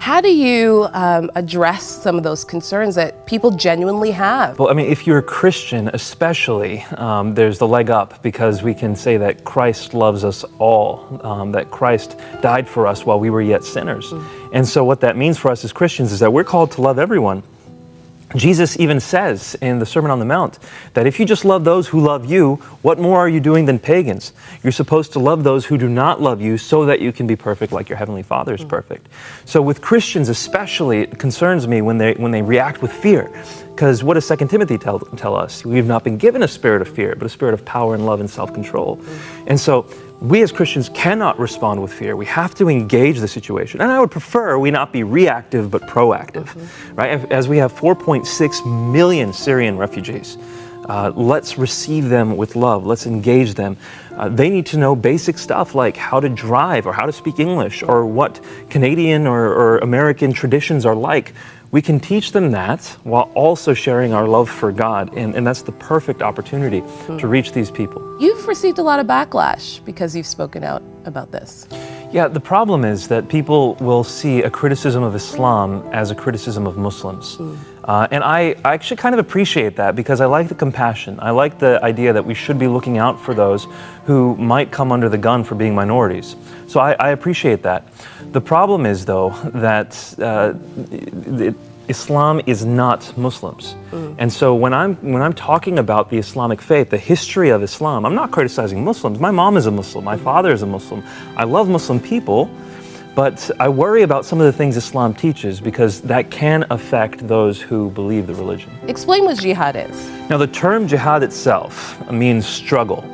How do you address some of those concerns that people genuinely have? Well, I mean, if you're a Christian especially, there's the leg up because we can say that Christ loves us all, that Christ died for us while we were yet sinners. And so what that means for us as Christians is that we're called to love everyone. Jesus even says in the Sermon on the Mount that if you just love those who love you, what more are you doing than pagans? You're supposed to love those who do not love you so that you can be perfect like your Heavenly Father is perfect. So with Christians especially, it concerns me when they react with fear. Because what does 2 Timothy tell us? We have not been given a spirit of fear, but a spirit of power and love and self-control. And so we as Christians cannot respond with fear. We have to engage the situation. And I would prefer we not be reactive, but proactive, right? As we have 4.6 million Syrian refugees, let's receive them with love. Let's engage them. They need to know basic stuff like how to drive or how to speak English or what Canadian or American traditions are like. We can teach them that while also sharing our love for God, and that's the perfect opportunity to reach these people. You've received a lot of backlash because you've spoken out about this. Yeah, the problem is that people will see a criticism of Islam as a criticism of Muslims. And I actually kind of appreciate that because I like the compassion. I like the idea that we should be looking out for those who might come under the gun for being minorities. So I appreciate that. The problem is, though, that Islam is not Muslims. And so when I'm talking about the Islamic faith, the history of Islam, I'm not criticizing Muslims. My mom is a Muslim. My father is a Muslim. I love Muslim people, but I worry about some of the things Islam teaches because that can affect those who believe the religion. Explain what jihad is. Now, the term jihad itself means struggle.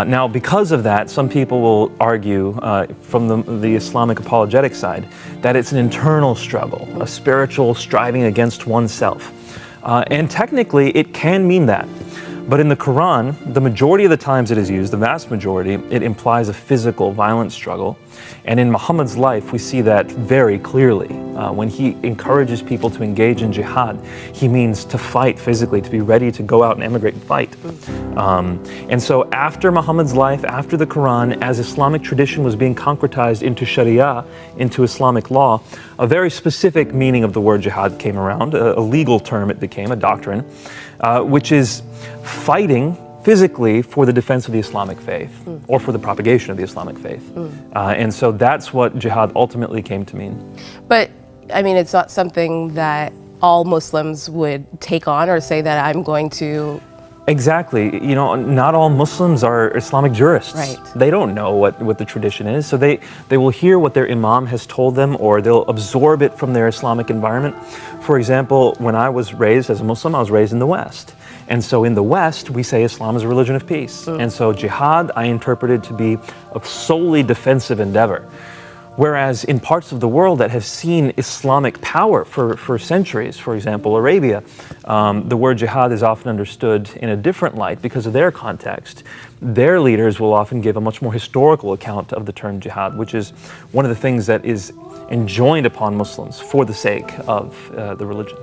Now, because of that, some people will argue from the Islamic apologetic side that it's an internal struggle, a spiritual striving against oneself. And technically, it can mean that. But in the Quran, the majority of the times it is used, the vast majority, it implies a physical, violent struggle. And in Muhammad's life, we see that very clearly. When he encourages people to engage in jihad, he means to fight physically, to be ready to go out and emigrate and fight. And so after Muhammad's life, after the Quran, as Islamic tradition was being concretized into Sharia, into Islamic law, a very specific meaning of the word jihad came around, a legal term it became, a doctrine, which is fighting physically for the defense of the Islamic faith or for the propagation of the Islamic faith. And so that's what jihad ultimately came to mean. But, I mean, it's not something that all Muslims would take on or say that I'm going to... Exactly. You know, not all Muslims are Islamic jurists. Right. They don't know what the tradition is, so they will hear what their imam has told them or they'll absorb it from their Islamic environment. For example, when I was raised as a Muslim, I was raised in the West. And so in the West, we say Islam is a religion of peace. And so jihad, I interpreted to be a solely defensive endeavor. Whereas in parts of the world that have seen Islamic power for centuries, for example, Arabia, the word jihad is often understood in a different light because of their context. Their leaders will often give a much more historical account of the term jihad, which is one of the things that is enjoined upon Muslims for the sake of the religion.